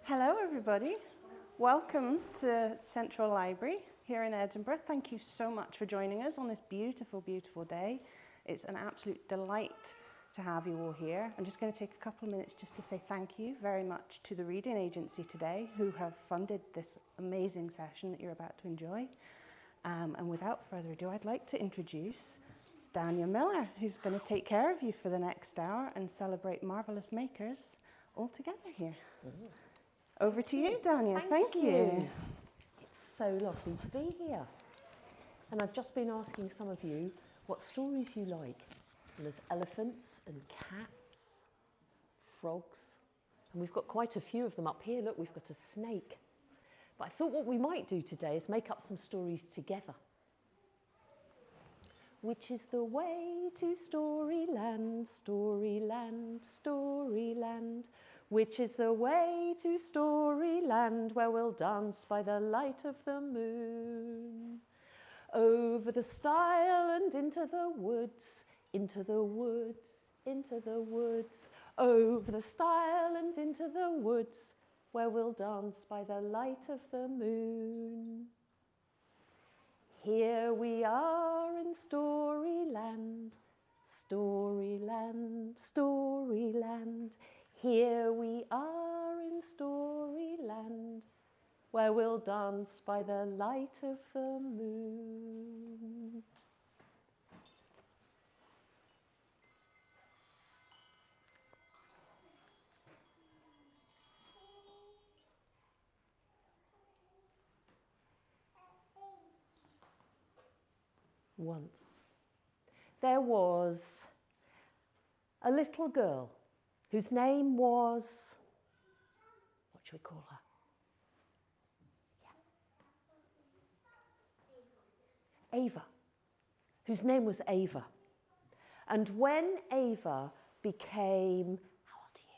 Hello everybody, welcome to Central Library here in Edinburgh. Thank you so much for joining us on this beautiful, beautiful day. It's an absolute delight to have you all here. I'm just going to take a couple of minutes just to say thank you very much to the Reading Agency today who have funded this amazing session that you're about to enjoy. And without further ado, I'd like to introduce Danyah Miller, who's going to take care of you for the next hour and celebrate Marvellous makers all together here. Over to you, Danyah. Thank you. It's so lovely to be here. And I've just been asking some of you what stories you like. And there's elephants and cats, frogs. And we've got quite a few of them up here. Look, we've got a snake. But I thought what we might do today is make up some stories together. Which is the way to Storyland, Storyland, Storyland? Which is the way to Storyland, where we'll dance by the light of the moon? Over the stile and into the woods, into the woods, into the woods. Over the stile and into the woods, where we'll dance by the light of the moon. Here we are in Storyland, Storyland, Storyland. Here we are in Storyland, where we'll dance by the light of the moon. Once, there was a little girl whose name was, what should we call her? Yeah. Ava, whose name was Ava. And when Ava became, how old are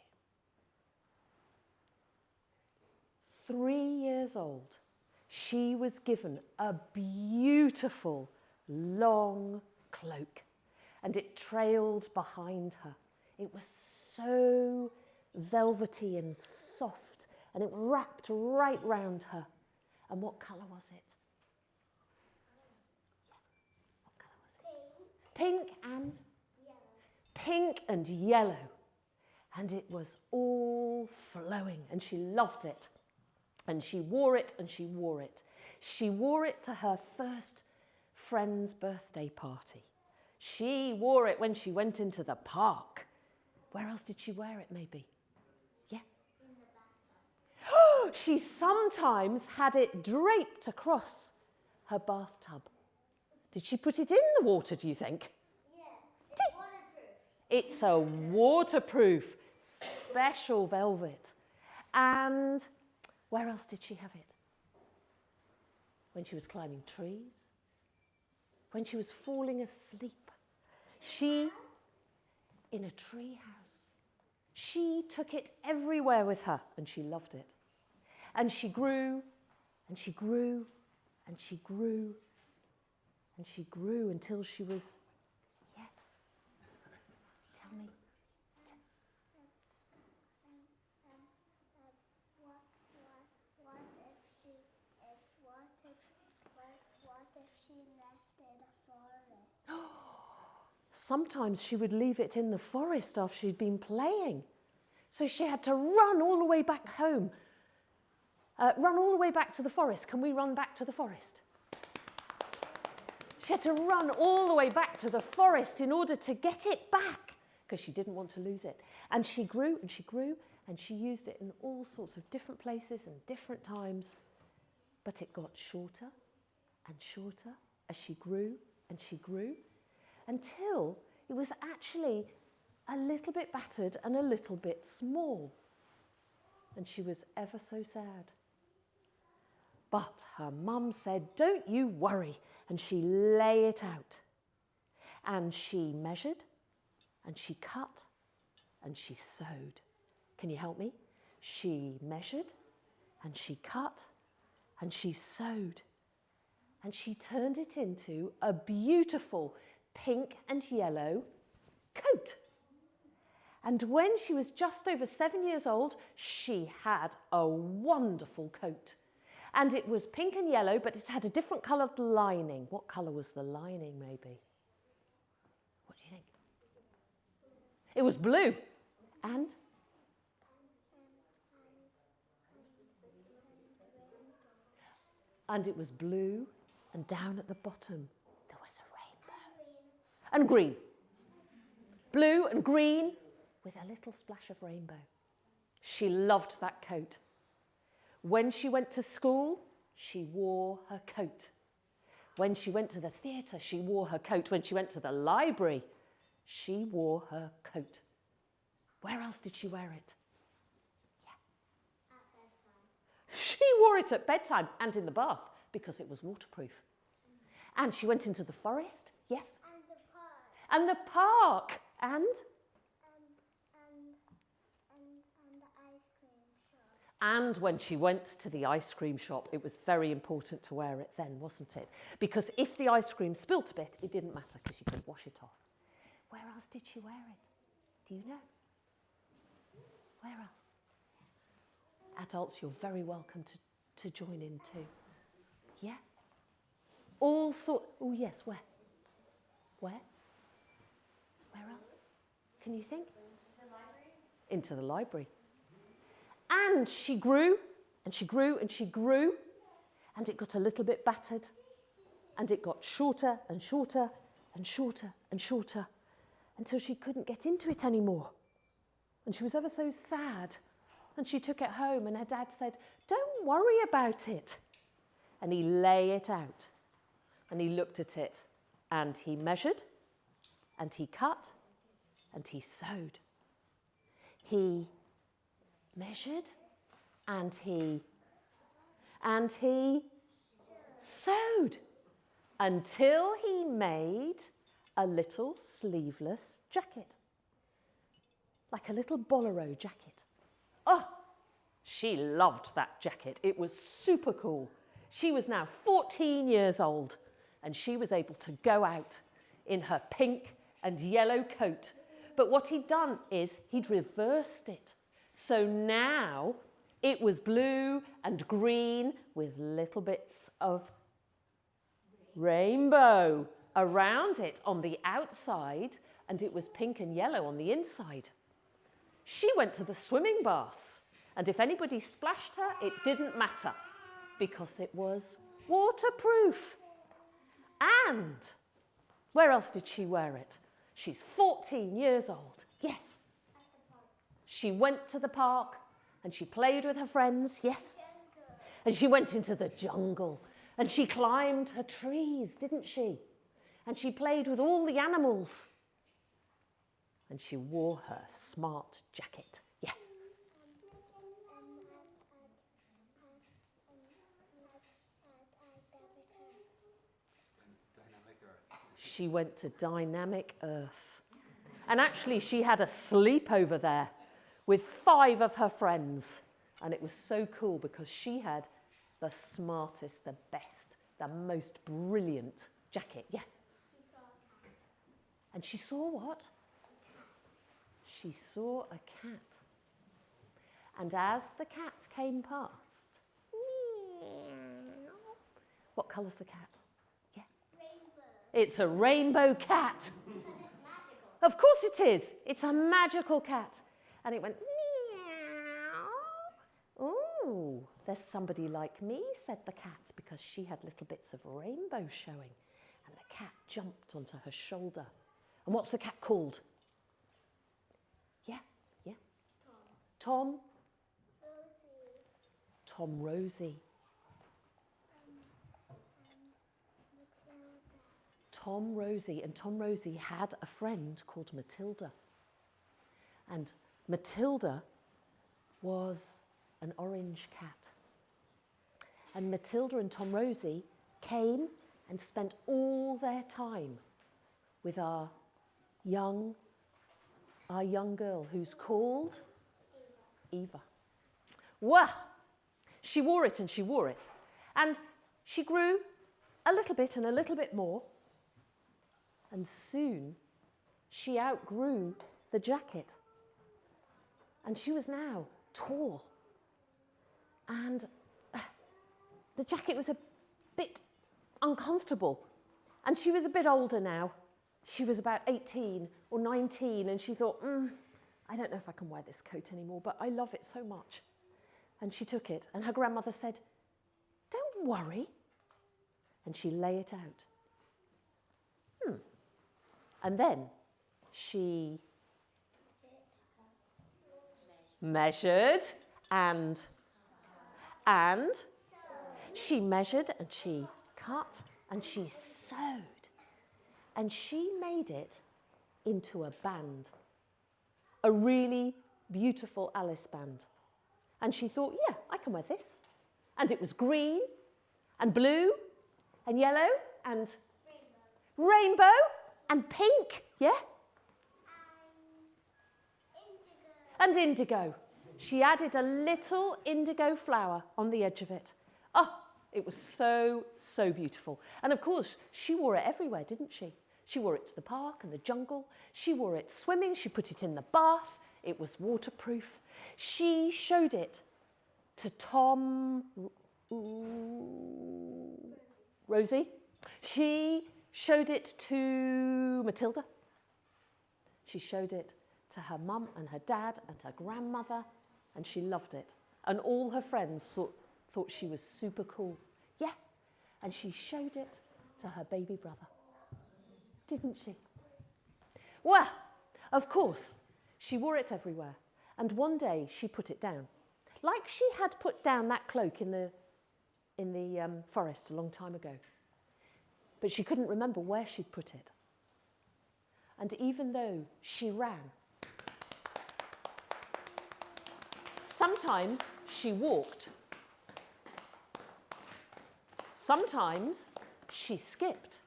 you? 3 years old, she was given a beautiful long cloak, and it trailed behind her. It was so velvety and soft, and it wrapped right round her. And what colour was it? Yeah. What colour was it? Pink and yellow. Pink and yellow. And it was all flowing, and she loved it. And she wore it, and she wore it. She wore it to her first friend's birthday party. She wore it when she went into the park. Where else did she wear it, maybe? Yeah? In the bathtub. She sometimes had it draped across her bathtub. Did she put it in the water, do you think? Yeah, it's waterproof. It's a waterproof, special velvet. And where else did she have it? When she was climbing trees? When she was falling asleep? In a tree house. She took it everywhere with her, and she loved it. And she grew, and she grew, and she grew, and she grew until she was, yes, tell me. What if she left it in a forest? Sometimes she would leave it in the forest after she'd been playing. So she had to run all the way back home. Run all the way back to the forest. Can we run back to the forest? She had to run all the way back to the forest in order to get it back because she didn't want to lose it. And she grew and she grew and she used it in all sorts of different places and different times. But it got shorter and shorter as she grew and she grew, until it was actually a little bit battered and a little bit small. And she was ever so sad. But her mum said, don't you worry. And she lay it out. And she measured, and she cut, and she sewed. Can you help me? She measured, and she cut, and she sewed. And she turned it into a beautiful pink and yellow coat. And when she was just over 7 years old, she had a wonderful coat. And it was pink and yellow, but it had a different coloured lining. What colour was the lining, maybe? What do you think? It was blue. And? And it was blue, and down at the bottom, there was a rainbow. And green. Blue and green with a little splash of rainbow. She loved that coat. When she went to school, she wore her coat. When she went to the theatre, she wore her coat. When she went to the library, she wore her coat. Where else did she wear it? She wore it at bedtime and in the bath because it was waterproof. And she went into the forest, yes? And the park. And the park. And the ice cream shop. And when she went to the ice cream shop, it was very important to wear it then, wasn't it? Because if the ice cream spilt a bit, it didn't matter because you could wash it off. Where else did she wear it? Do you know? Where else? Adults, you're very welcome to join in too. Yeah? All sorts. Oh, yes, where? Where? Where else? Can you think? Into the library. Into the library. And she grew, and she grew, and she grew, and it got a little bit battered, and it got shorter and shorter and shorter and shorter until she couldn't get into it anymore. And she was ever so sad. And she took it home, and her dad said, "Don't worry about it." And he lay it out, and he looked at it, and he measured, and he cut, and he sewed. He measured, and he sewed until he made a little sleeveless jacket, like a little bolero jacket. Oh, she loved that jacket. It was super cool. She was now 14 years old, and she was able to go out in her pink and yellow coat. But what he'd done is he'd reversed it. So now it was blue and green with little bits of rainbow around it on the outside, and it was pink and yellow on the inside. She went to the swimming baths, and if anybody splashed her, it didn't matter because it was waterproof. And where else did she wear it? She's 14 years old. Yes. She went to the park and she played with her friends. Yes. And she went into the jungle and she climbed her trees, didn't she? And she played with all the animals. And she wore her smart jacket. Yeah. She went to Dynamic Earth. And actually, she had a sleepover there with 5 of her friends. And it was so cool because she had the smartest, the best, the most brilliant jacket. Yeah. And she saw what? She saw a cat. And as the cat came past, what colour's the cat? Yeah. Rainbow. It's a rainbow cat. Because it's magical. Of course it is. It's a magical cat. And it went, meow. Oh, there's somebody like me, said the cat, because she had little bits of rainbow showing. And the cat jumped onto her shoulder. And what's the cat called? Yeah. Tom. Rosie. Tom Rosie. Matilda. Tom Rosie. And Tom Rosie had a friend called Matilda. And Matilda was an orange cat. And Matilda and Tom Rosie came and spent all their time with our young girl who's called Eva. Well, she wore it and she wore it. And she grew a little bit and a little bit more. And soon she outgrew the jacket. And she was now tall. And the jacket was a bit uncomfortable. And she was a bit older now. She was about 18 or 19, and she thought, I don't know if I can wear this coat anymore, but I love it so much. And she took it, and her grandmother said, don't worry. And she lay it out. And then she measured and she measured and she cut and she sewed. And she made it into a band, a really beautiful Alice band. And she thought, yeah, I can wear this. And it was green and blue and yellow and rainbow and pink, yeah? And indigo. She added a little indigo flower on the edge of it. Oh, it was so, so beautiful. And of course, she wore it everywhere, didn't she? She wore it to the park and the jungle. She wore it swimming. She put it in the bath. It was waterproof. She showed it to Tom, Rosie. She showed it to Matilda. She showed it to her mum and her dad and her grandmother, and she loved it. And all her friends thought she was super cool. Yeah, and she showed it to her baby brother. Didn't she? Well, of course, she wore it everywhere. And one day she put it down. Like she had put down that cloak in the forest a long time ago. But she couldn't remember where she'd put it. And even though she ran, sometimes she walked. Sometimes she skipped.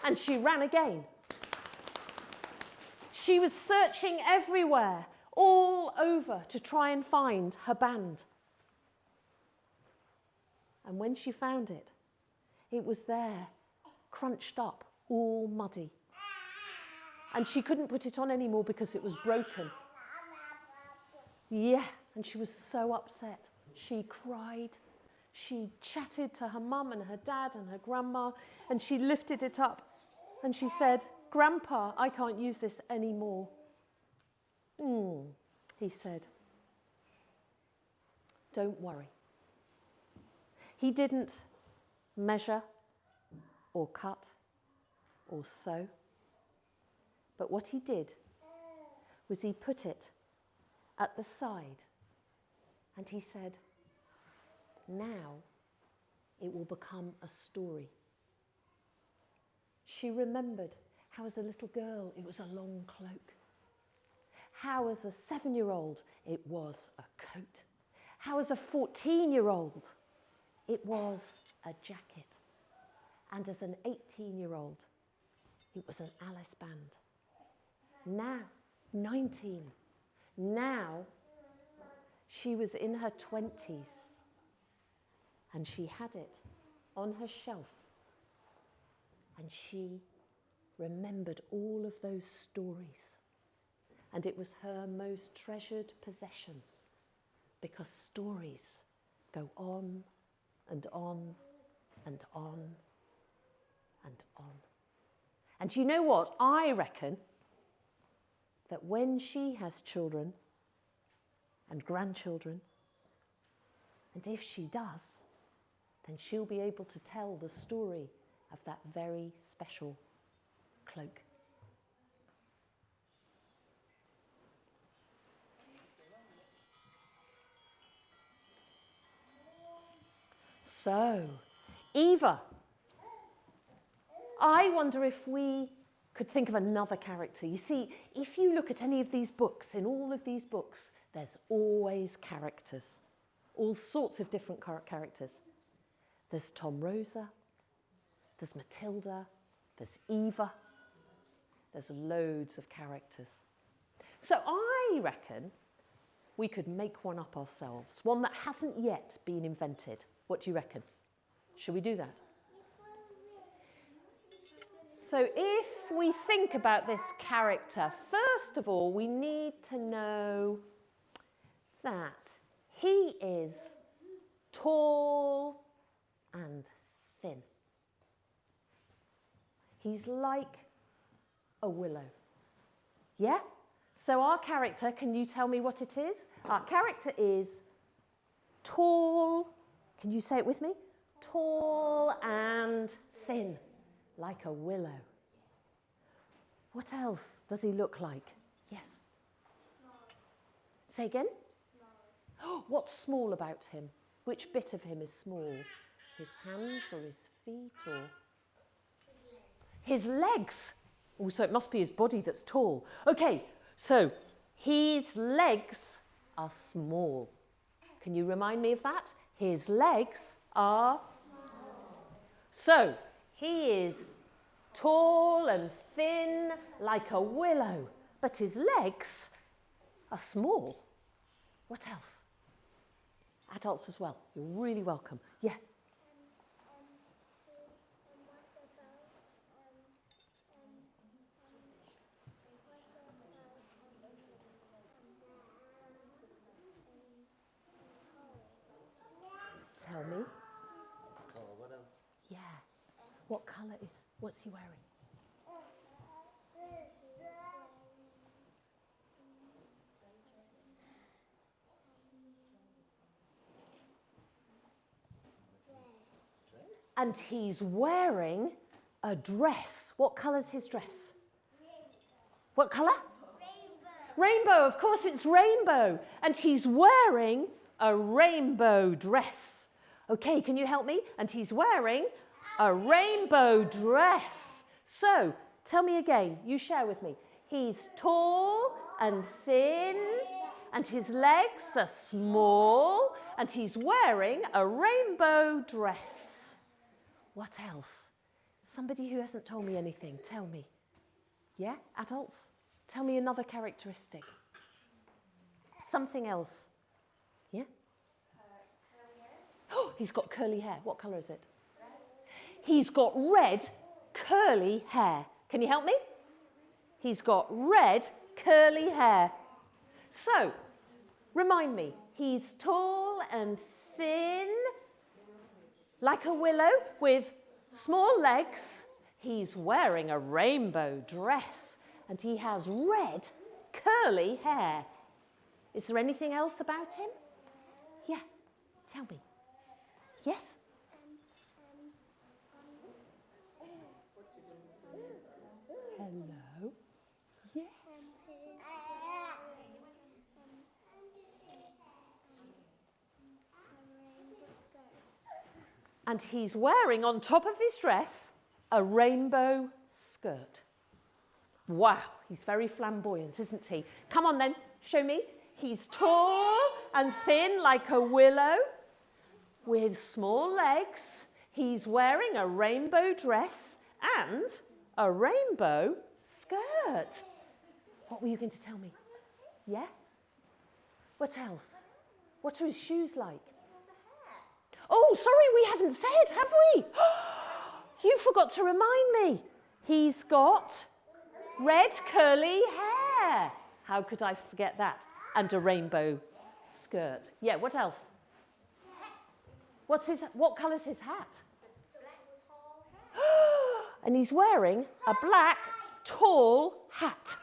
And she ran again. She was searching everywhere, all over, to try and find her band. And when she found it, it was there, crunched up, all muddy. And she couldn't put it on anymore because it was broken. Yeah, and she was so upset. She cried. She chatted to her mum and her dad and her grandma, and she lifted it up and she said, Grandpa, I can't use this anymore. He said, don't worry. He didn't measure or cut or sew, but what he did was he put it at the side and he said, now it will become a story. She remembered how as a little girl it was a long cloak. How as a 7-year-old it was a coat. How as a 14-year-old it was a jacket. And as an 18-year-old it was an Alice band. Now, 19. Now she was in her 20s and she had it on her shelf. And she remembered all of those stories. And it was her most treasured possession because stories go on and on and on and on. And you know what? I reckon that when she has children and grandchildren, and if she does, then she'll be able to tell the story of that very special cloak. So, Eva, I wonder if we could think of another character. You see, if you look at any of these books, in all of these books, there's always characters, all sorts of different characters. There's Tom Rosa, there's Matilda, there's Eva, there's loads of characters. So I reckon we could make one up ourselves, one that hasn't yet been invented. What do you reckon? Should we do that? So if we think about this character, first of all, we need to know that he is tall and thin. He's like a willow. Yeah? So our character, can you tell me what it is? Our character is tall. Can you say it with me? Tall and thin, like a willow. What else does he look like? Yes. Small. Say again? Small. What's small about him? Which bit of him is small? His hands or his feet or? His legs. Oh, so it must be his body that's tall. Okay, so his legs are small. Can you remind me of that? His legs are small. So he is tall and thin like a willow, but his legs are small. What else? Adults as well. You're really welcome. Yeah. Tell me. Oh, what else? Yeah. What colour what's he wearing? And he's wearing a dress. What colour's his dress? What colour? Rainbow, of course it's rainbow. And he's wearing a rainbow dress. Okay, can you help me? And he's wearing a rainbow dress. So, tell me again, you share with me. He's tall and thin, and his legs are small, and he's wearing a rainbow dress. What else? Somebody who hasn't told me anything, tell me. Yeah, adults? Tell me another characteristic. Something else. Yeah? Oh, he's got curly hair. What colour is it? Red. He's got red, curly hair. Can you help me? He's got red, curly hair. So, remind me, he's tall and thin, like a willow, with small legs. He's wearing a rainbow dress, and he has red, curly hair. Is there anything else about him? Yeah, tell me. Yes? Hello? Yes. And he's wearing, on top of his dress, a rainbow skirt. Wow, he's very flamboyant, isn't he? Come on then, show me. He's tall and thin like a willow with small legs. He's wearing a rainbow dress and a rainbow skirt. What were you going to tell me? Yeah? What else? What are his shoes like? Oh, sorry, we haven't said, have we? You forgot to remind me. He's got red curly hair. How could I forget that? And a rainbow skirt. Yeah, what else? What colour's his hat? And he's wearing a black, tall hat.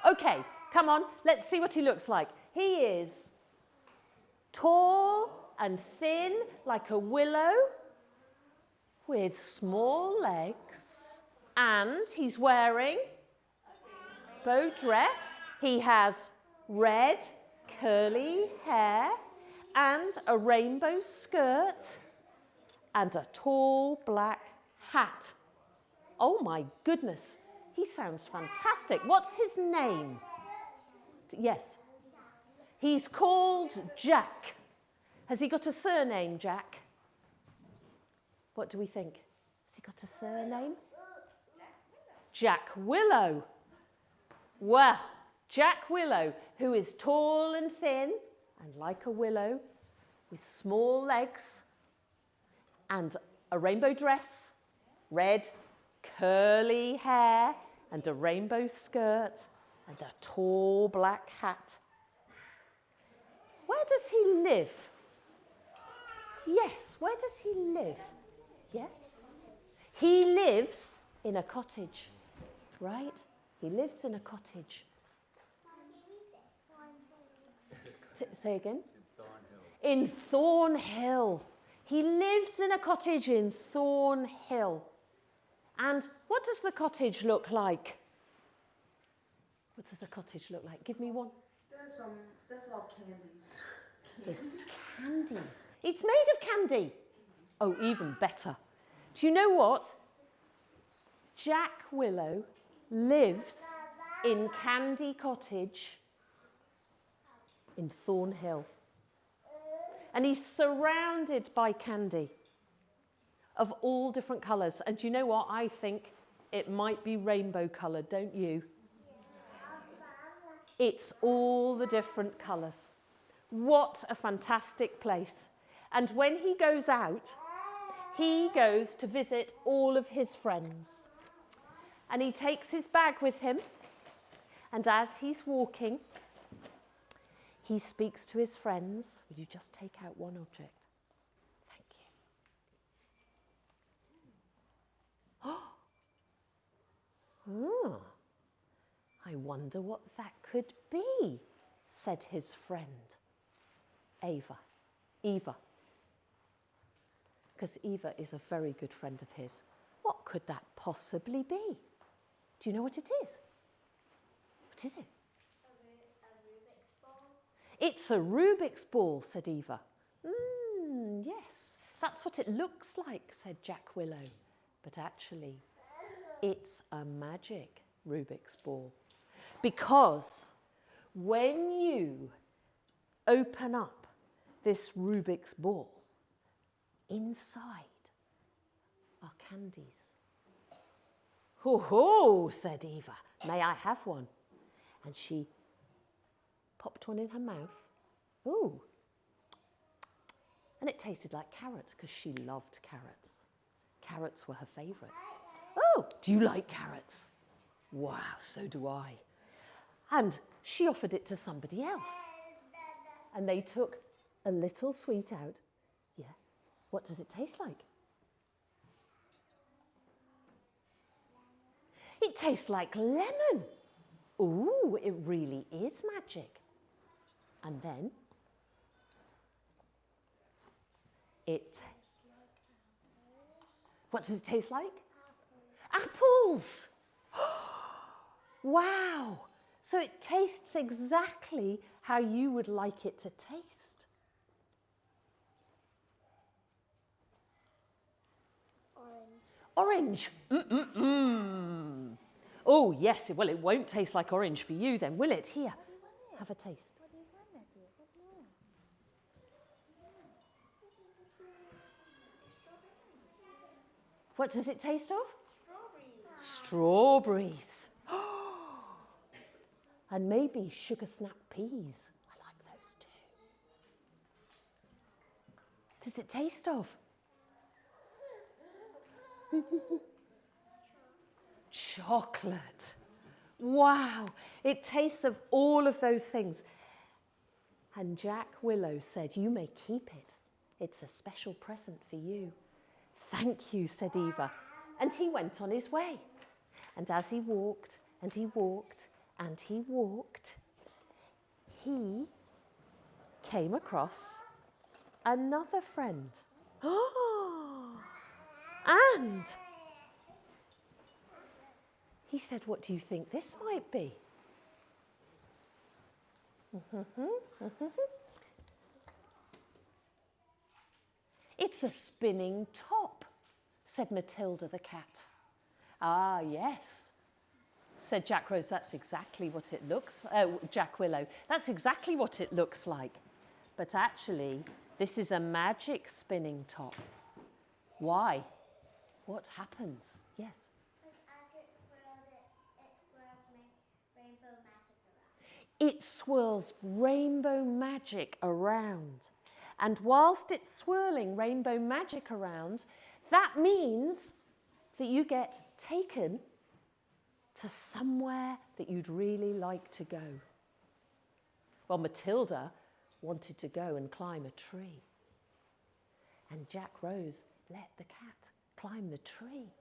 Okay, come on, let's see what he looks like. He is tall and thin like a willow with small legs. And he's wearing a bow dress. He has red, curly hair and a rainbow skirt and a tall black hat. Oh my goodness, he sounds fantastic. What's his name? Yes. He's called Jack. Has he got a surname, Jack? What do we think? Has he got a surname? Jack Willow. Well, Jack Willow, who is tall and thin and like a willow with small legs and a rainbow dress, red, curly hair and a rainbow skirt and a tall black hat. Where does he live? Yes, where does he live? Yeah? He lives in a cottage, right? He lives in a cottage. Say again? In Thornhill. He lives in a cottage in Thornhill. And what does the cottage look like? What does the cottage look like? Give me one. There's a lot of candies. There's candies. It's made of candy. Oh, even better. Do you know what? Jack Willow lives in Candy Cottage in Thornhill. And he's surrounded by candy of all different colours. And do you know what? I think it might be rainbow coloured, don't you? It's all the different colours. What a fantastic place. And when he goes out, he goes to visit all of his friends. And he takes his bag with him. And as he's walking, he speaks to his friends. Would you just take out one object? Thank you. Oh, I wonder what that could be, said his friend, Eva. Because Eva is a very good friend of his. What could that possibly be? Do you know what it is? What is it? A Rubik's ball. It's a Rubik's ball, said Eva. Yes, that's what it looks like, said Jack Willow. But actually, it's a magic Rubik's ball. Because when you open up this Rubik's ball, inside are candies. Ho ho, said Eva. May I have one? And she popped one in her mouth. Ooh. And it tasted like carrots because she loved carrots. Carrots were her favourite. Oh, do you like carrots? Wow, so do I. And she offered it to somebody else. And they took a little sweet out. Yeah. What does it taste like? It tastes like lemon. Ooh, it really is magic. And then what does it taste like? Apples. Wow. So it tastes exactly how you would like it to taste. Orange. Oh, yes. Well, it won't taste like orange for you then, will it? Here, have a taste. What do you want to do? What do you want? What does it taste of? Strawberries. And maybe sugar snap peas. I like those too. Does it taste of? Chocolate. Wow. It tastes of all of those things. And Jack Willow said, you may keep it. It's a special present for you. Thank you, said Eva. And he went on his way. And as he walked and he walked and he walked, he came across another friend. And he said, what do you think this might be? It's a spinning top, said Matilda the cat. Ah, yes, said Jack Rose. That's exactly what it looks like. Jack Willow. That's exactly what it looks like. But actually, this is a magic spinning top. Why? What happens? Yes. It swirls rainbow magic around. And whilst it's swirling rainbow magic around, that means that you get taken to somewhere that you'd really like to go. Well, Matilda wanted to go and climb a tree. And Jack Rose let the cat climb the tree.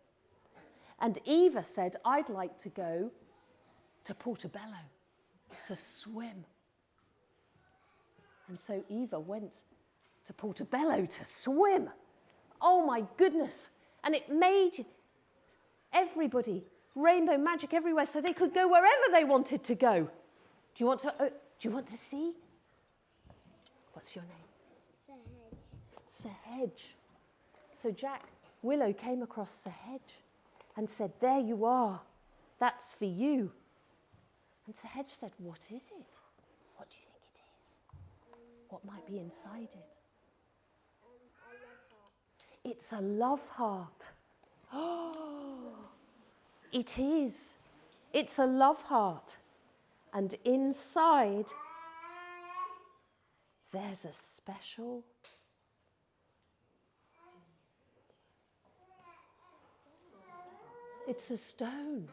And Eva said, I'd like to go to Portobello to swim. And so Eva went to Portobello to swim. Oh my goodness. And it made everybody rainbow magic everywhere so they could go wherever they wanted to go. Do you want to see? What's your name? Sahedge. So Jack Willow came across Sahedge and said, there you are. That's for you. And Sahedge said, what is it? What do you think it is? What might be inside it? It's a love heart. Oh, it is. It's a love heart. And inside, there's a special it's a stone.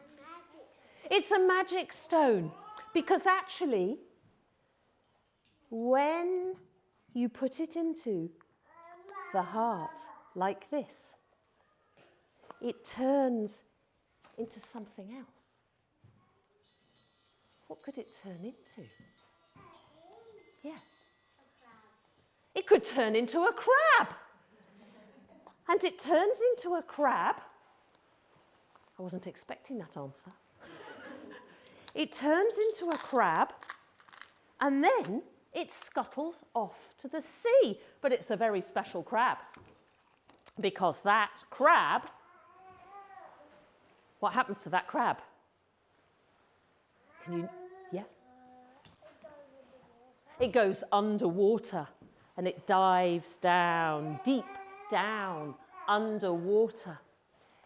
It's a magic stone. Because actually, when you put it into the heart like this, it turns into something else. What could it turn into? Yeah. It could turn into a crab. And it turns into a crab. I wasn't expecting that answer. It turns into a crab, and then it scuttles off to the sea. But it's a very special crab, because that crab, what happens to that crab? Can you, yeah? It goes underwater, and it dives down, deep down, underwater,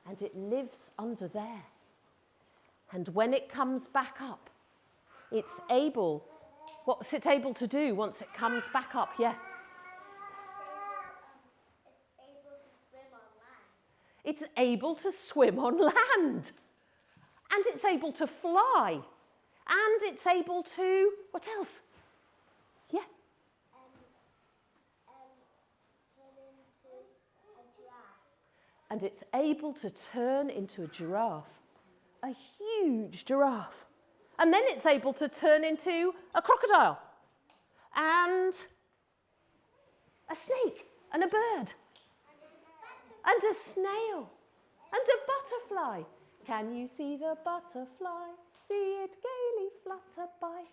and it lives under there. And when it comes back up, it's able, what's it able to do once it comes back up? Yeah. It's able to swim on land. And it's able to fly. And it's able to, what else? Yeah. Turn into a giraffe. And it's able to turn into a giraffe. A huge giraffe. And then it's able to turn into a crocodile. And a snake. And a bird. And a snail. And a butterfly. Can you see the butterfly? See it gaily flutter by.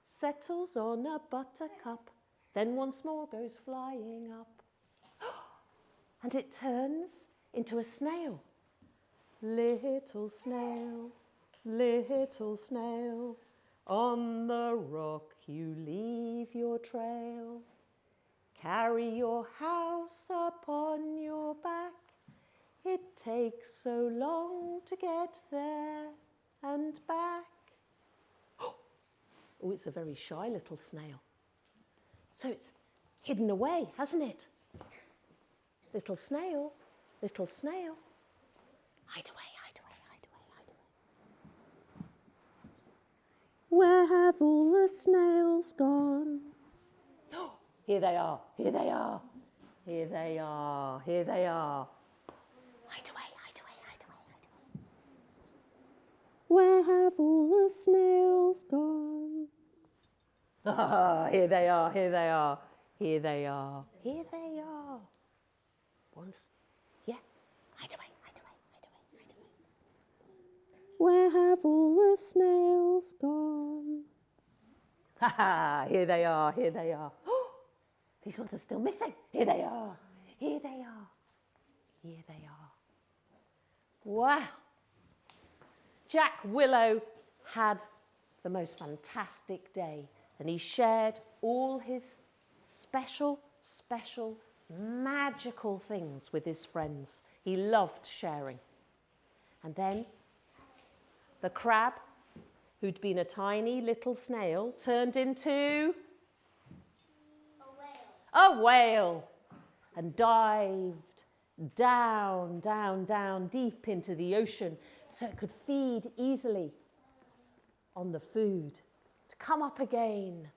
Settles on a buttercup. Then once more goes flying up. And it turns into a snail. Little snail, on the rock you leave your trail. Carry your house upon your back. It takes so long to get there and back. Oh, it's a very shy little snail. So it's hidden away, hasn't it? Little snail, hide away, hide away, hide away, hide away. Where have all the snails gone? Oh, here they are, here they are, here they are, here they are. Hide away, hide away, hide away, hide away. Where have all the snails gone? Ah, here they are, here they are, here they are, here they are. Once, yeah, hide away. Where have all the snails gone? Ha ha, here they are, here they are. Oh, these ones are still missing. Here they are, here they are, here they are. Wow. Jack Willow had the most fantastic day, and he shared all his special, magical things with his friends. He loved sharing. And then the crab, who'd been a tiny little snail, turned into a whale and dived down, down, down, deep into the ocean so it could feed easily on the food, to come up again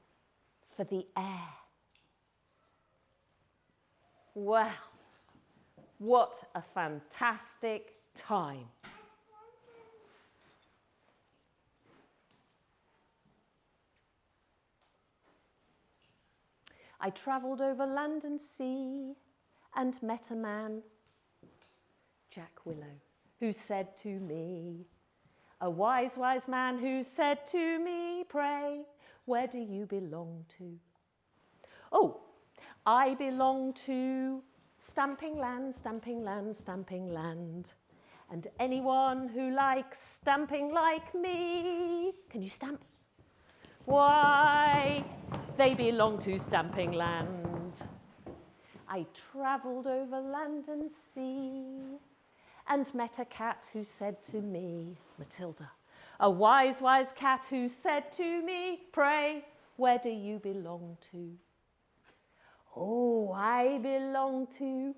for the air. Wow, what a fantastic time. I travelled over land and sea and met a man, Jack Willow, who said to me, a wise, wise man who said to me, pray, where do you belong to? Oh, I belong to stamping land, stamping land, stamping land. And anyone who likes stamping like me, can you stamp? Why, they belong to stamping land. I travelled over land and sea and met a cat who said to me, Matilda, a wise, wise cat who said to me, pray, where do you belong to? Oh, I belong to,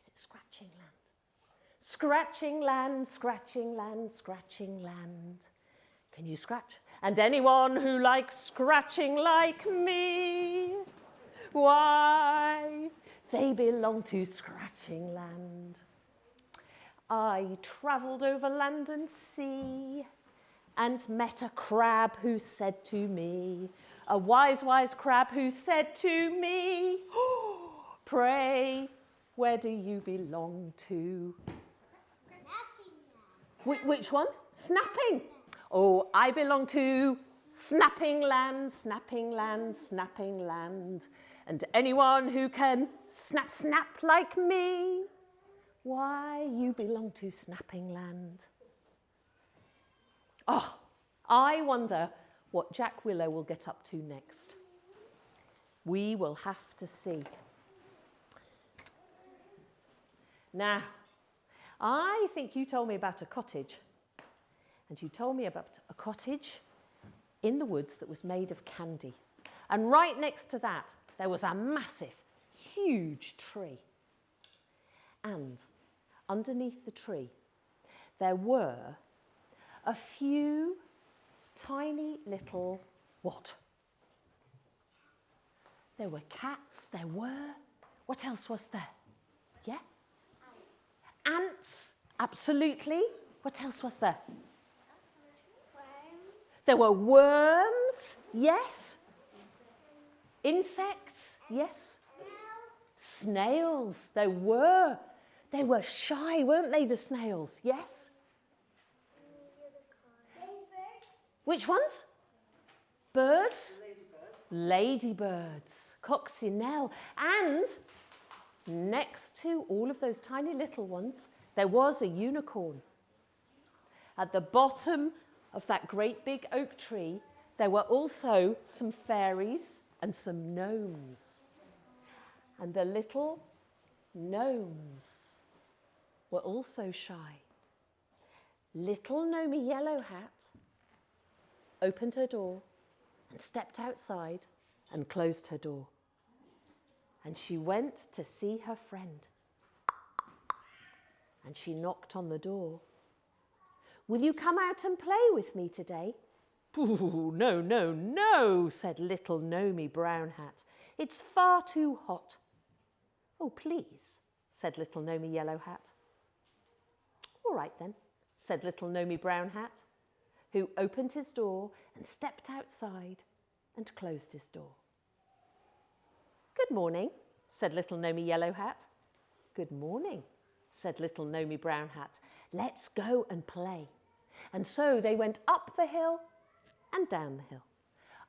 is it scratching land? Scratching land, scratching land, scratching land. Can you scratch? And anyone who likes scratching like me, why, they belong to scratching land. I travelled over land and sea and met a crab who said to me, a wise, wise crab who said to me, pray, where do you belong to? Which one? Snapping. Oh, I belong to snapping land, snapping land, snapping land. And anyone who can snap, snap like me, why, you belong to snapping land. Oh, I wonder what Jack Willow will get up to next. We will have to see. Now, I think you told me about a cottage. And you told me about a cottage in the woods that was made of candy. And right next to that, there was a massive, huge tree. And underneath the tree, there were a few tiny little, what? There were cats, there were, what else was there? Yeah? Ants, absolutely. What else was there? There were worms, yes. Insects, yes. Snails, there were. They were shy, weren't they, the snails? Yes. Which ones? Birds? Ladybirds, coccinelle. And next to all of those tiny little ones, there was a unicorn. At the bottom of that great big oak tree, there were also some fairies and some gnomes. And the little gnomes were also shy. Little Gnomey Yellow Hat opened her door and stepped outside and closed her door. And she went to see her friend. And she knocked on the door. Will you come out and play with me today? Ooh, no, no, no, said little Gnomey Brown Hat. It's far too hot. Oh, please, said little Gnomey Yellow Hat. All right then, said little Gnomey Brown Hat, who opened his door and stepped outside and closed his door. Good morning, said little Gnomey Yellow Hat. Good morning, said little Gnomey Brown Hat. Let's go and play. And so they went up the hill and down the hill,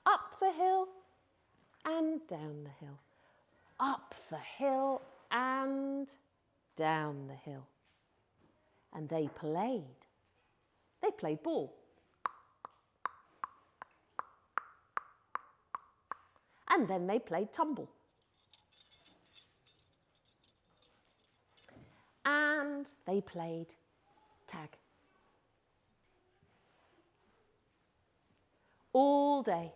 up the hill and down the hill, up the hill and down the hill. And they played. They played ball. And then they played tumble. And they played tag. All day,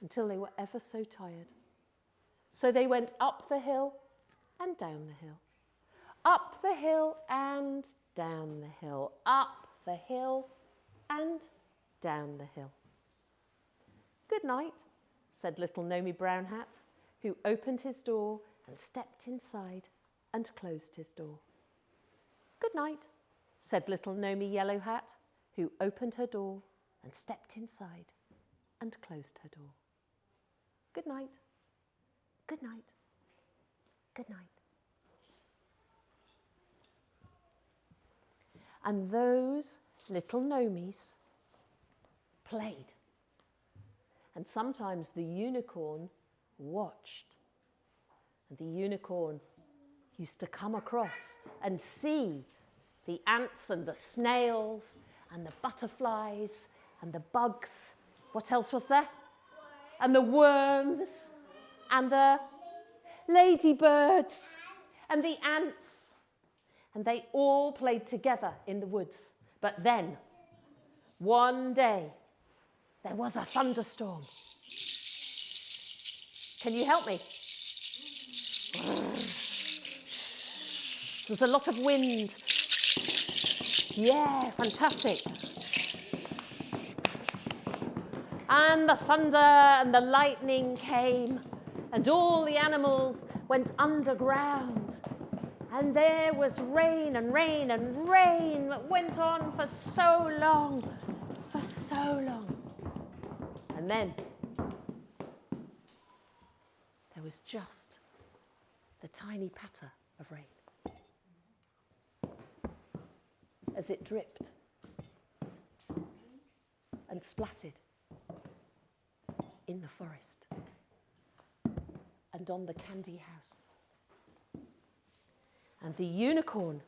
until they were ever so tired. So they went up the hill and down the hill. Up the hill and down the hill. Up the hill and down the hill. Good night, said little Nomi Brown Hat, who opened his door and stepped inside and closed his door. Good night, said little Nomi Yellow Hat, who opened her door and stepped inside and closed her door. Good night, good night, good night. And those little Nomis played. And sometimes the unicorn watched. And the unicorn used to come across and see the ants and the snails and the butterflies and the bugs. What else was there? And the worms and the ladybirds and the ants. And they all played together in the woods. But then, one day, there was a thunderstorm. Can you help me? There was a lot of wind. Yeah, fantastic. And the thunder and the lightning came, and all the animals went underground. And there was rain and rain and rain that went on for so long, for so long. And then there was just the tiny patter of rain as it dripped and splattered in the forest and on the candy house. And the unicorn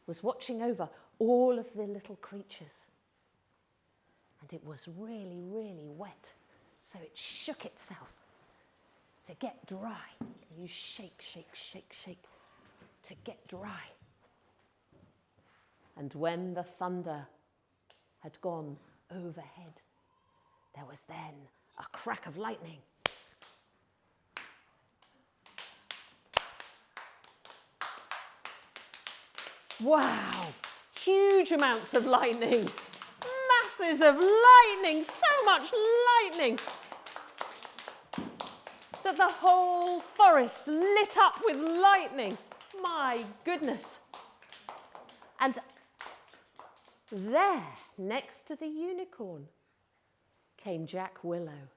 was watching over all of the little creatures. And it was really, really wet, so it shook itself to get dry. You shake, shake, shake, shake to get dry. And when the thunder had gone overhead, there was then a crack of lightning. Wow, huge amounts of lightning, masses of lightning, so much lightning that the whole forest lit up with lightning. My goodness. And there, next to the unicorn, came Jack Willow,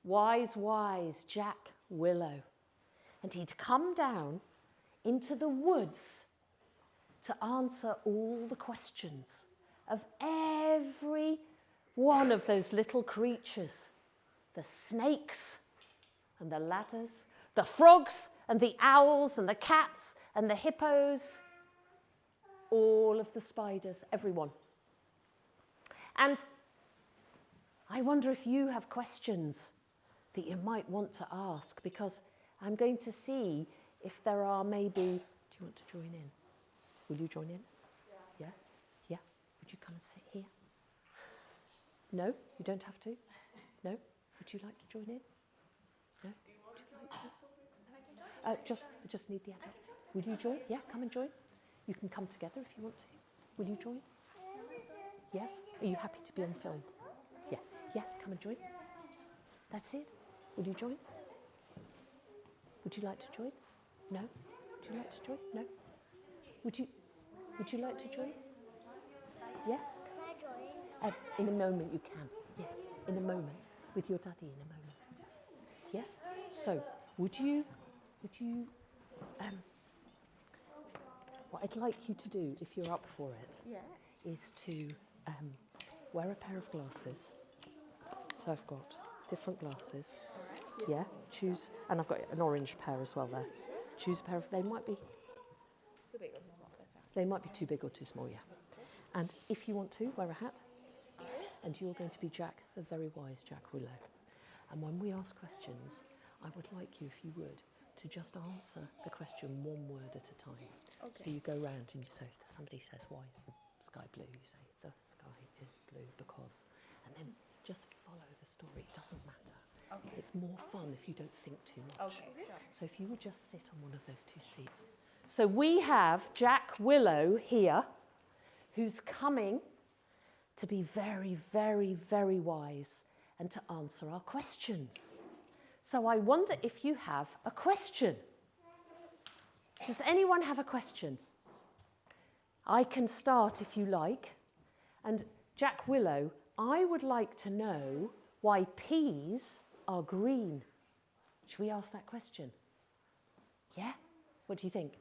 wise, wise Jack Willow. And he'd come down into the woods to answer all the questions of every one of those little creatures. The snakes and the ladders, the frogs and the owls and the cats and the hippos, all of the spiders, everyone. And I wonder if you have questions that you might want to ask, because I'm going to see if there are maybe, do you want to join in? Will you join in? Yeah. Yeah? Yeah? Would you come and sit here? No? You don't have to? No? Would you like to join in? No? Would you like to? Just need the adult. Will you join? Yeah, come and join. You can come together if you want to. Will you join? Yes? Are you happy to be on film? Yeah. Yeah, come and join. That's it. Will you join? Would you like to join? No? Would you like to join? No? Would you like to join? Yeah? Can I join? In a moment you can. Yes, in a moment. With your daddy in a moment. Yes? So, what I'd like you to do, if you're up for it, is to wear a pair of glasses. So I've got different glasses. Yeah, choose, and I've got an orange pair as well there. Choose a pair of, they might be Too big or too small? That's fine. They might be too big or too small, yeah. And if you want to, wear a hat. And you're going to be Jack, the very wise Jack Willow. And when we ask questions, I would like you, if you would, to just answer the question one word at a time. Okay. So you go round and you say, if somebody says, why is the sky blue? You say, the sky is blue because. And then just follow the story. It doesn't matter. Okay. It's more fun if you don't think too much. Okay, sure. So if you would just sit on one of those two seats. So we have Jack Willow here, who's coming to be very, very, very wise and to answer our questions. So I wonder if you have a question. Does anyone have a question? I can start if you like. And Jack Willow, I would like to know why peas are green. Should we ask that question? Yeah? What do you think?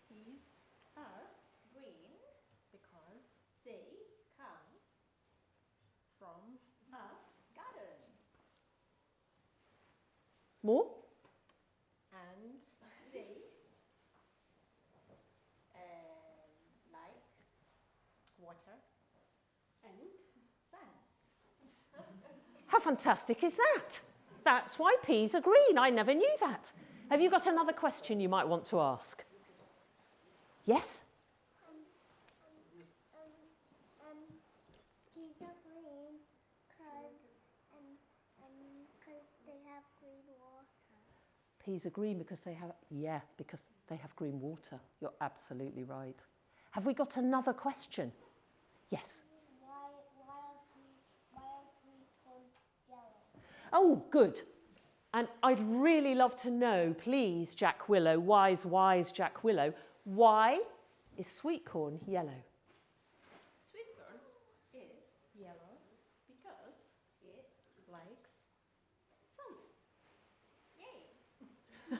Peas are green because they come from a garden. More? And they like water and sun. How fantastic is that? That's why peas are green. I never knew that. Have you got another question you might want to ask? Yes? Peas are green because they have green water. Peas are green because because they have green water. You're absolutely right. Have we got another question? Yes. Why are sweet corn yellow? Oh, good. And I'd really love to know, please, Jack Willow, wise Jack Willow, why is sweet corn yellow? Sweet corn is yellow because it likes sun. Yay!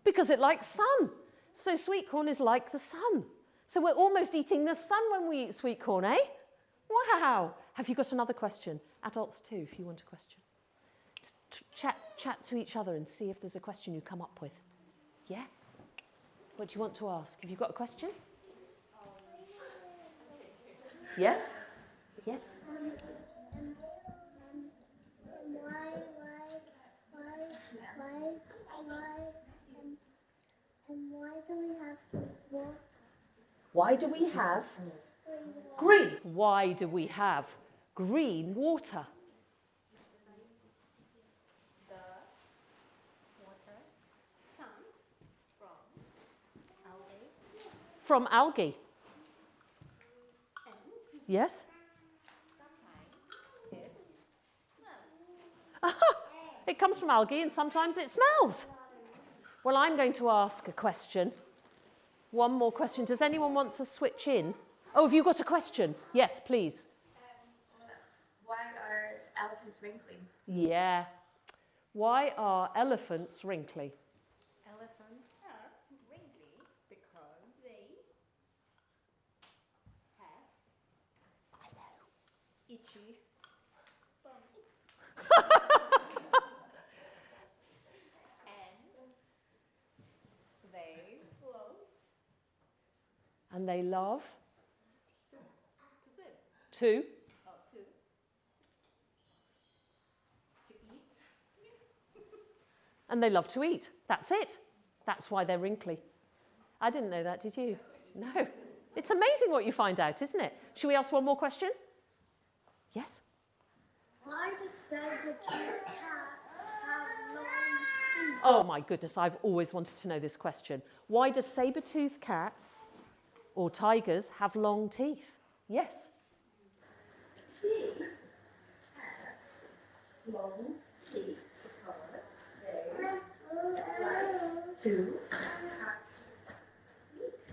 Because it likes sun. So sweet corn is like the sun. So we're almost eating the sun when we eat sweet corn, eh? Wow. Have you got another question? Adults too, if you want a question. Just chat to each other and see if there's a question you come up with. Yeah? What do you want to ask? Have you got a question? Yes? Yes? Why do we have water? Why do we have green? Why do we have green water? The water comes from algae From algae. and Yes? sometimes it smells. It comes from algae and sometimes it smells. Well, I'm going to ask a question. One more question. Does anyone want to switch in? Oh, have you got a question? Yes, please. Why are elephants wrinkly? Yeah. Why are elephants wrinkly? Elephants are wrinkly because they have itchy bums. And they love And they love to swim. to To eat. and they love to eat. That's it. That's why they're wrinkly. I didn't know that, did you? No. It's amazing what you find out, isn't it? Should we ask one more question? Yes? Why does saber-toothed cats have long teeth? Oh my goodness, I've always wanted to know this question. Why do saber-toothed cats or tigers have long teeth? Yes? Long teeth because they to cats eat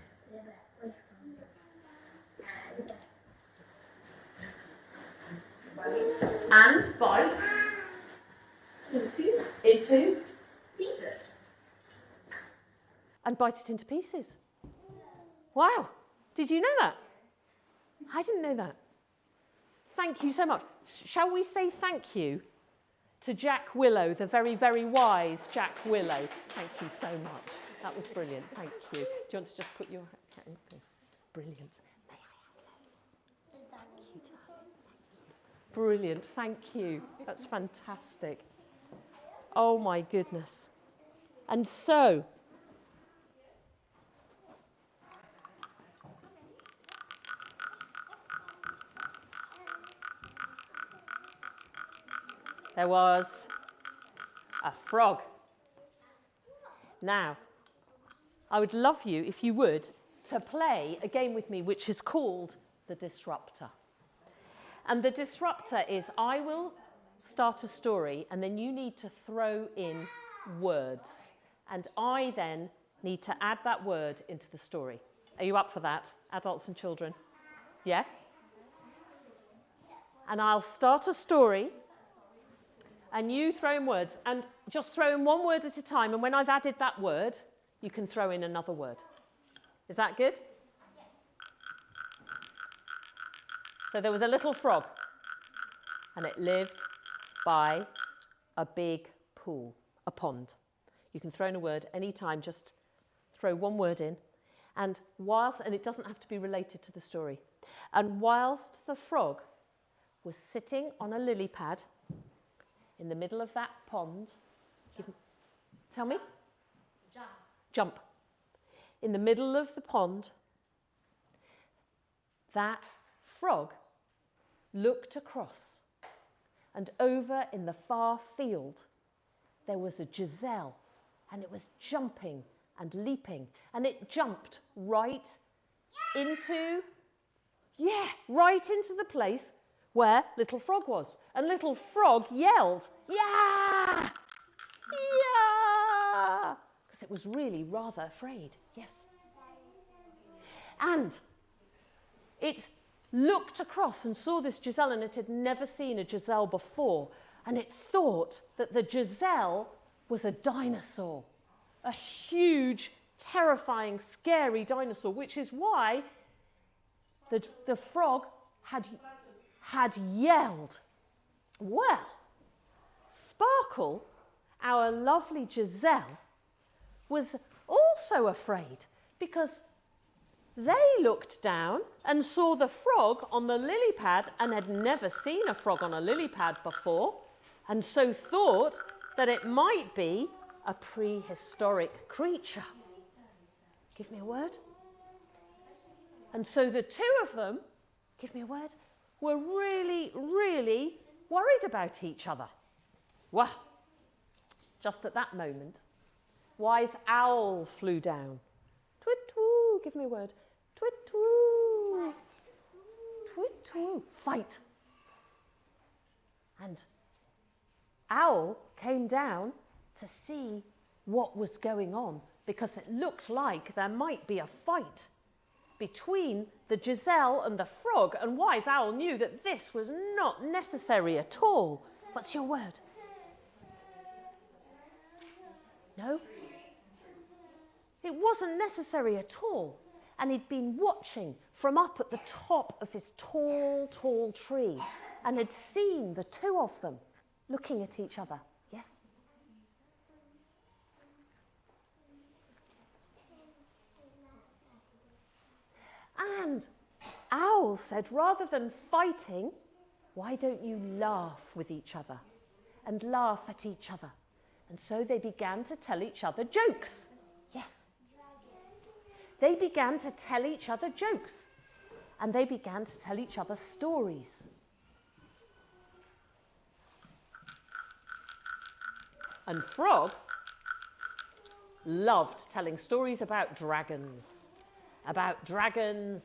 And bite into into pieces. and bite it into pieces. Wow. Did you know that? I didn't know that. Thank you so much. Shall we say thank you to Jack Willow, the very, very wise Jack Willow? Thank you so much. That was brilliant. Thank you. Do you want to just put your hat in, please? Brilliant. May I have those? Cute. Brilliant. Thank you. That's fantastic. Oh my goodness. And so, there was A frog. Now, I would love you, if you would, to play a game with me which is called the Disruptor. And the Disruptor is I will start a story and then you need to throw in words. And I then need to add that word into the story. Are you up for that, adults and children? Yeah? And I'll start a story and you throw in words. And just throw in one word at a time. And when I've added that word, you can throw in another word. Is that good? So there was a little frog, and it lived by a big pool, a pond. You can throw in a word any time, just throw one word in. And it doesn't have to be related to the story. And whilst the frog was sitting on a lily pad in the middle of that pond, tell me? Jump. In the middle of the pond, that frog looked across, and over in the far field, there was a gazelle, and it was jumping and leaping, and it jumped right into the place where Little Frog was. And Little Frog yelled, "Yeah! Yeah!" Because it was really rather afraid. Yes. And it looked across and saw this gazelle, and it had never seen a gazelle before. And it thought that the gazelle was a dinosaur, a huge, terrifying, scary dinosaur, which is why the frog had yelled. Well, Sparkle, our lovely gazelle, was also afraid because they looked down and saw the frog on the lily pad and had never seen a frog on a lily pad before, and so thought that it might be a prehistoric creature. Give me a word. And so the two of them, give me a word, were really, really worried about each other. Well, just at that moment, Wise Owl flew down. Twit-twoo, give me a word. Twit-twoo. Twit-twoo, fight. And Owl came down to see what was going on, because it looked like there might be a fight between the gazelle and the frog, and Wise Owl knew that this was not necessary at all. What's your word? No? It wasn't necessary at all. And he'd been watching from up at the top of his tall, tall tree and had seen the two of them looking at each other. Yes? And Owl said, rather than fighting, why don't you laugh with each other and laugh at each other? And so they began to tell each other jokes. Yes. They began to tell each other jokes. And they began to tell each other stories. And Frog loved telling stories about dragons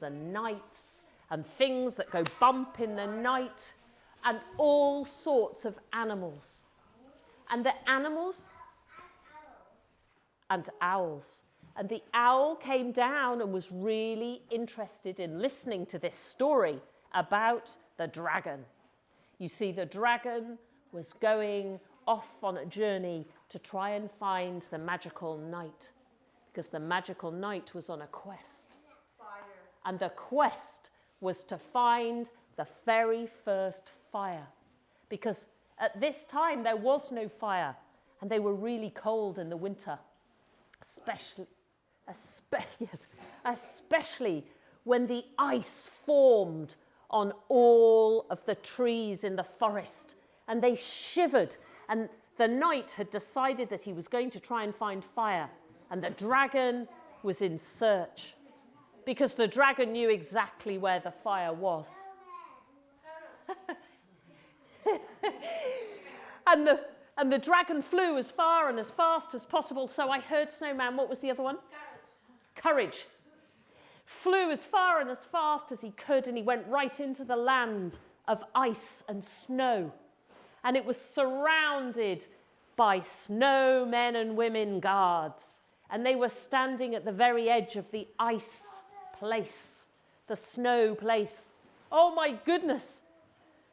and knights and things that go bump in the night and all sorts of animals. And the animals and owls. And the owl came down and was really interested in listening to this story about the dragon. You see, the dragon was going off on a journey to try and find the magical knight, because the magical knight was on a quest. And the quest was to find the very first fire, because at this time there was no fire and they were really cold in the winter, especially when the ice formed on all of the trees in the forest and they shivered, and the knight had decided that he was going to try and find fire, and the dragon was in search, because the dragon knew exactly where the fire was. And And the dragon flew as far and as fast as possible. So I heard Snowman. What was the other one? Courage. Flew as far and as fast as he could, and he went right into the land of ice and snow. And it was surrounded by snowmen and women guards. And they were standing at the very edge of the ice place, the snow place. Oh my goodness!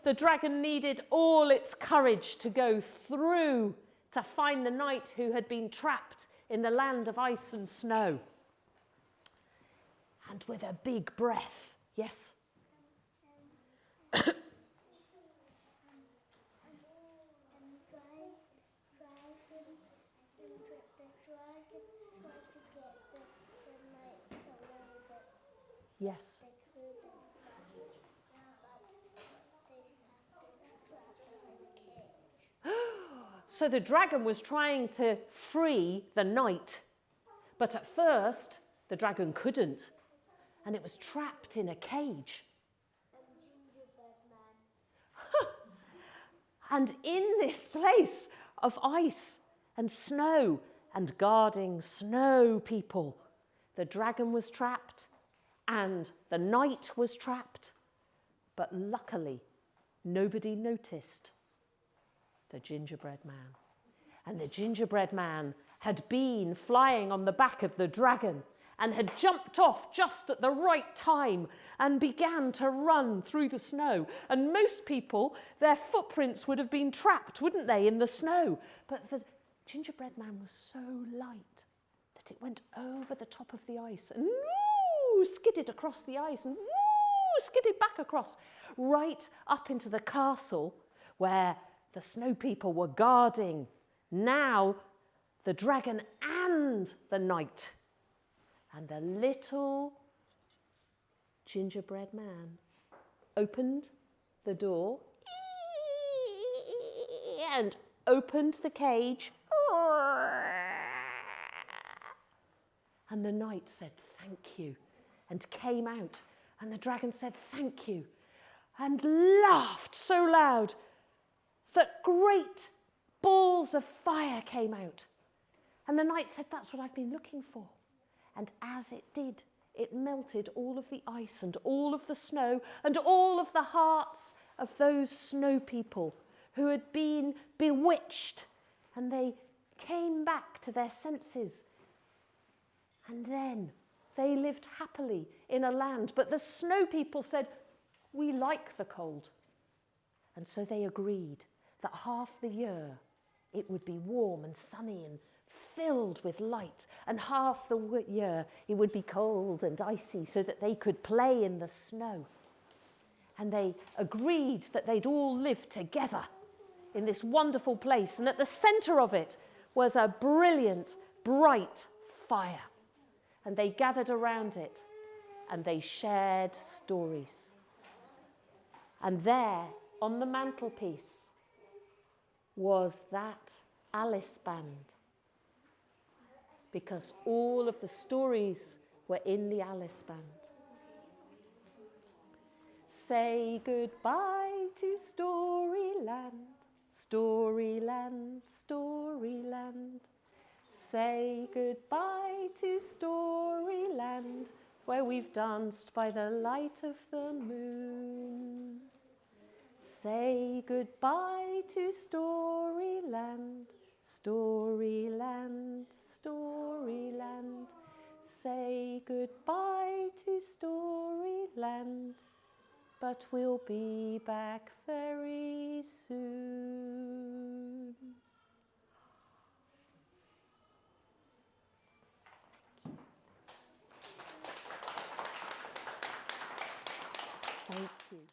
The dragon needed all its courage to go through to find the knight who had been trapped in the land of ice and snow. And with a big breath, yes? Yes. So the dragon was trying to free the knight, but at first the dragon couldn't, and it was trapped in a cage. And in this place of ice and snow and guarding snow people, the dragon was trapped and the knight was trapped, but luckily nobody noticed the gingerbread man. And the gingerbread man had been flying on the back of the dragon and had jumped off just at the right time and began to run through the snow. And most people, their footprints would have been trapped, wouldn't they, in the snow? But the gingerbread man was so light that it went over the top of the ice and skidded across the ice and skidded back across, right up into the castle where the snow people were guarding now the dragon and the knight. And the little gingerbread man opened the door and opened the cage. And the knight said, "Thank you," and came out. And the dragon said, "Thank you," and laughed so loud that great balls of fire came out. And the knight said, "That's what I've been looking for." And as it did, it melted all of the ice and all of the snow and all of the hearts of those snow people who had been bewitched. And they came back to their senses. And then they lived happily in a land. But the snow people said, "We like the cold." And so they agreed that half the year it would be warm and sunny and filled with light, and half the year it would be cold and icy so that they could play in the snow. And they agreed that they'd all live together in this wonderful place, and at the centre of it was a brilliant, bright fire. And they gathered around it and they shared stories. And there on the mantelpiece was that Alice band, because all of the stories were in the Alice band. Say goodbye to Storyland, Storyland, Storyland. Say goodbye to Storyland, where we've danced by the light of the moon. Say goodbye to Storyland, Storyland, Storyland. Say goodbye to Storyland, but we'll be back very soon. Thank you.